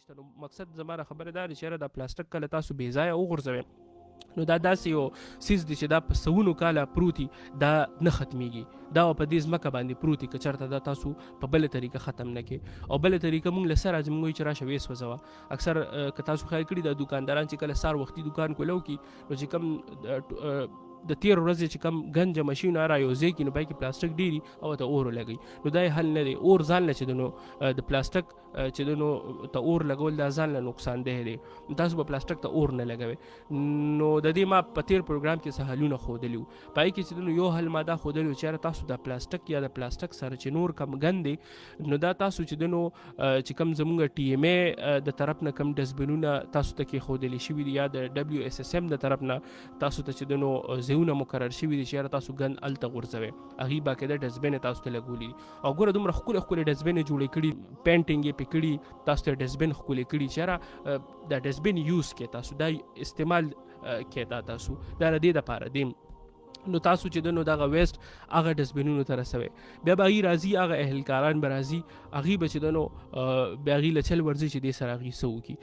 نشته. نو مقصد زما خبره دا ده چې یاره دا پلاستیک کله تاسو بې ځایه وغورځوئ نو دا داسې یو څیز دی چې دا په سوونو کاله پروت وي، دا نه ختمیږي، دا په دې ځمکه باندې پروت وي که چېرته دا تاسو په بله طریقه ختم نه کړې. او بله طریقه موږ له سره راځي موږ وایو چې راشه ویې سوځوه. اکثر که تاسو خیال کړي دا دوکانداران چې کله سهار وختي دوکان کولو کي نو چې کوم د تیر ورځې چې کم ګن جمع شوي نو را یو ځای کي نو پای کې پلاستیک ډېري او ورته اور ولګوي. نو دا یې حل نه دی. اور ځان له چې دی نو د پلاستیک چې دی نو ته اور لګول دا ځان له نقصان ده دی. تاسو به پلاستیک ته اور نه لګوئ. نو د دې ما په تیر پروګرام کې څه حلونه ښودلي وو. پای کې چې دی نو یو حل ما دا ښودلی وو چې یاره تاسو د پلاستیک یا د پلاستیک سره چې نور کم ګن دی نو دا تاسو چې دی نو چې کم زمونږ ټي ام اے د طرف نه کم ډسبینونه تاسو ته کېښودلي شوي دي یا د ډبلیو اس اس ام د طرف نه تاسو ته چې دی نو ځایونه مقرر شوي دي چې یاره تاسو ګن هلته غورځوئ. هغې باقاعده ډسبین یې تاسو ته لګولي دي او ګوره دومره ښکلې ښکلې ډسبین یې جوړې کړي، پینټینګ یې پې کړي، تاسو ته ډسبین ښکلې کړي چې یاره دا ډسبین یوز کړئ، تاسو دا استعمال کړئ، دا تاسو دا د دې دپاره دی. نو تاسو چې د نو دغه ویسټ هغه ډسبینونو ته رسوئ. بیا به هغې راځي هغه اهلکاران به راځي هغې به چې د نو بیا هغې له چل ورځي چې دې سره هغې څه وکړي.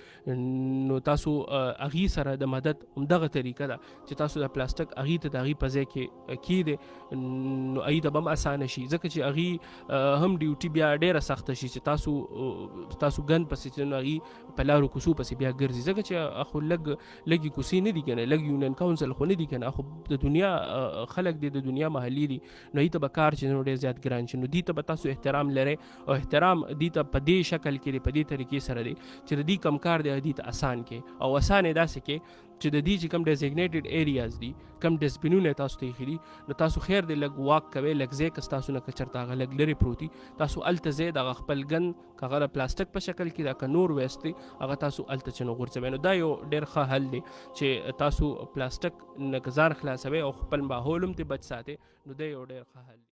نو تاسو هغې سره د مدد همدغه طریقه ده چې تاسو د پلاستیک هغې ته د هغې په ځای کې کیږدئ نو هغې ته به هم اسانه شي، ځکه چې هغې هم ډیوټي بیا ډېره سخته شي چې تاسو ګن پسې چې نو هغې په لارو کوڅو پسې بیا ګرځي، ځکه چې خو لږې کوڅې نه دي که نه، لږ یونین کاونسل خو نه دي که نه، خو د دنیا خلک دی د دنیا محلي دي نو هغې ته به کار چې نو ډېر زیات ګران شي. نو دې ته به تاسو احترام لرئ او احترام دې ته په دې شکل کې دی، په دې طریقې سره دی چې د دې کم کار دی دې ته اسان کې او اسان یې داسې کې چې د دې چې کوم ډیزګنیټډ ایریاز دي کوم ډسبینونه تاسو ته ایښي دي نو تاسو خیر دی لږ واک کوئ، لږ ځای که ستاسو نه که چېرته هغه لږ لرې پروت وي تاسو هلته ځئ دغه خپل ګن که هغه د پلاستیک په شکل کې ده که نور ویسټ دی هغه تاسو هلته چې نو غورځوئ. نو دا یو ډېر ښه حل دی چې تاسو پلاستیک نه که ځان خلاصوئ او خپل ماحول هم ترې بچ ساتئ نو دا یو ډېر ښه حل دی.